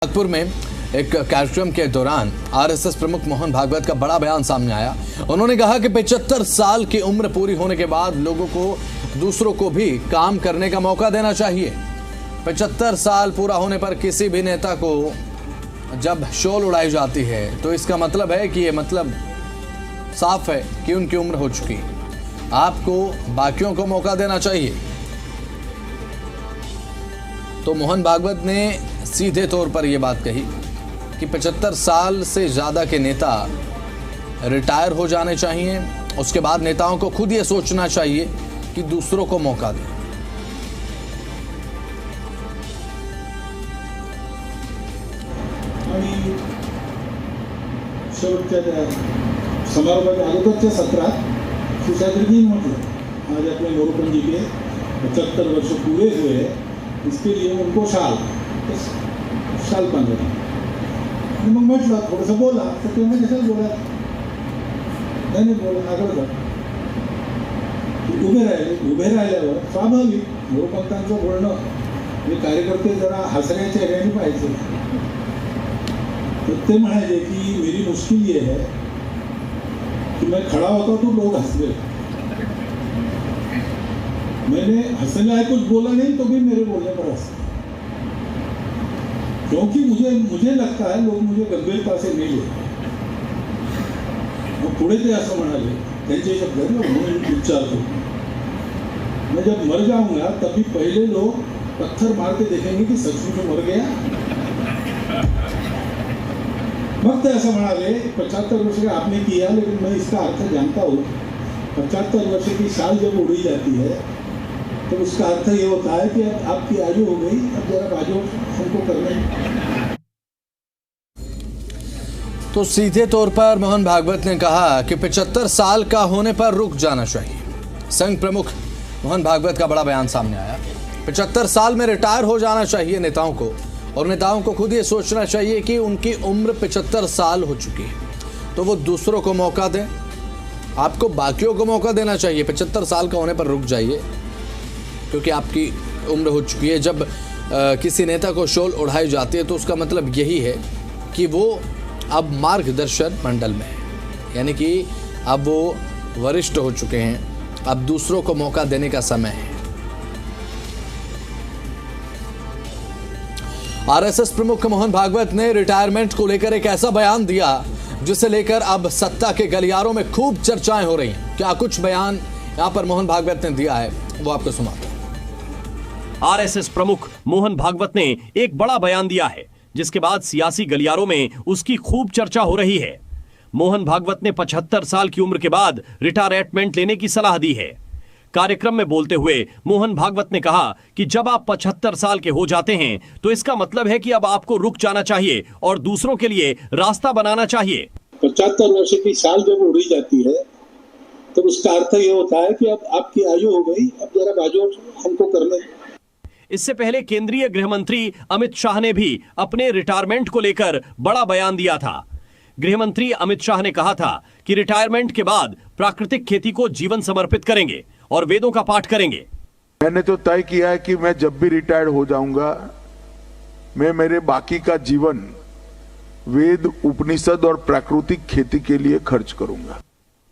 नागपुर में एक कार्यक्रम के दौरान आरएसएस प्रमुख मोहन भागवत का बड़ा बयान सामने आया। उन्होंने कहा कि 75 साल की उम्र पूरी होने के बाद लोगों को दूसरों को भी काम करने का मौका देना चाहिए। 75 साल पूरा होने पर किसी भी नेता को जब शोल उड़ाई जाती है तो इसका मतलब है कि ये मतलब साफ है कि उनकी उम्र हो चुकी है। आपको बाकियों को मौका देना चाहिए। तो मोहन भागवत ने सीधे तौर पर यह बात कही कि 75 साल से ज्यादा के नेता रिटायर हो जाने चाहिए। उसके बाद नेताओं को खुद ये सोचना चाहिए कि दूसरों को मौका दें। समारोहाच्या अगोदरच्या सत्रात सुशांतजी म्हटलं आज अपने मोरोपंत जी के 75 वर्ष पूरे हुए हैं, इसके लिए उनको शाल बांधला। मग म्हटलं थोडंसं बोला तर तुम्ही कशाला बोला नाही बोला आगळ जा उभे राहिल्यावर स्वाभाविक मोरोपंतांचं बोलणं हे कार्यकर्ते जरा हसण्याच्या ह्याने पाहिजे। तो ते म्हणाले की मेरी मुश्किल ये है कि मैं खड़ा होता तो लोग हंस रहे। मैंने हंसने लायक कुछ बोला नहीं तो भी मेरे बोलने पर हंस, क्योंकि मुझे लगता है लोग मुझे गंभीरता से नहीं लेते। मग पुढे ते असं म्हणाले त्यांचे शब्द म्हणून उच्चारतो, मैं जब मर जाऊंगा तभी पहले लोग पत्थर मार के देखेंगे कि सचमुच मर गया। मग ते असं म्हणाले 75 वर्ष का आपने किया, लेकिन मैं इसका अर्थ जानता हूँ। 75 वर्ष की साल जब उड़ी जाती है तो उसका अर्थ ये होता है कि अब आपकी आयु हो गई, अब जरा बाजू हमको करने। तो सीधे तौर पर मोहन भागवत ने कहा कि 75 साल का होने पर रुक जाना चाहिए। संघ प्रमुख मोहन भागवत का बड़ा बयान सामने आया। 75 साल में रिटायर हो जाना चाहिए नेताओं को, और नेताओं को खुद ये सोचना चाहिए कि उनकी उम्र 75 साल हो चुकी है तो वो दूसरों को मौका दें। आपको बाकियों को मौका देना चाहिए। 75 साल का होने पर रुक जाइए क्योंकि आपकी उम्र हो चुकी है। जब किसी नेता को शोल उड़ाई जाती है तो उसका मतलब यही है कि वो अब मार्गदर्शन मंडल में है, यानी कि अब वो वरिष्ठ हो चुके हैं। अब दूसरों को मौका देने का समय है। आरएसएस प्रमुख मोहन भागवत ने रिटायरमेंट को लेकर एक ऐसा बयान दिया जिसे लेकर अब सत्ता के गलियारों में खूब चर्चाएं हो रही हैं। क्या कुछ बयान यहां पर मोहन भागवत ने दिया है वो आपको सुनाते हैं। आरएसएस प्रमुख मोहन भागवत ने एक बड़ा बयान दिया है जिसके बाद सियासी गलियारों में उसकी खूब चर्चा हो रही है। मोहन भागवत ने 75 साल की उम्र के बाद रिटायरमेंट लेने की सलाह दी है। कार्यक्रम में बोलते हुए मोहन भागवत ने कहा कि जब आप 75 साल के हो जाते हैं तो इसका मतलब है कि अब आपको रुक जाना चाहिए और दूसरों के लिए रास्ता बनाना चाहिए। 75 वर्ष की साल जब उड़ी जाती है तो उसका अर्थ ये होता है कि अब आपकी आयु हो गई, अब जरा बाजू हमको करने। इससे पहले केंद्रीय गृह मंत्री अमित शाह ने भी अपने रिटायरमेंट को लेकर बड़ा बयान दिया था। गृह मंत्री अमित शाह ने कहा था कि रिटायरमेंट के बाद प्राकृतिक खेती को जीवन समर्पित करेंगे और वेदों का पाठ करेंगे। मैंने तो तय किया है कि मैं जब भी रिटायर हो जाऊंगा मैं मेरे बाकी का जीवन वेद, उपनिषद और प्राकृतिक खेती के लिए खर्च करूंगा।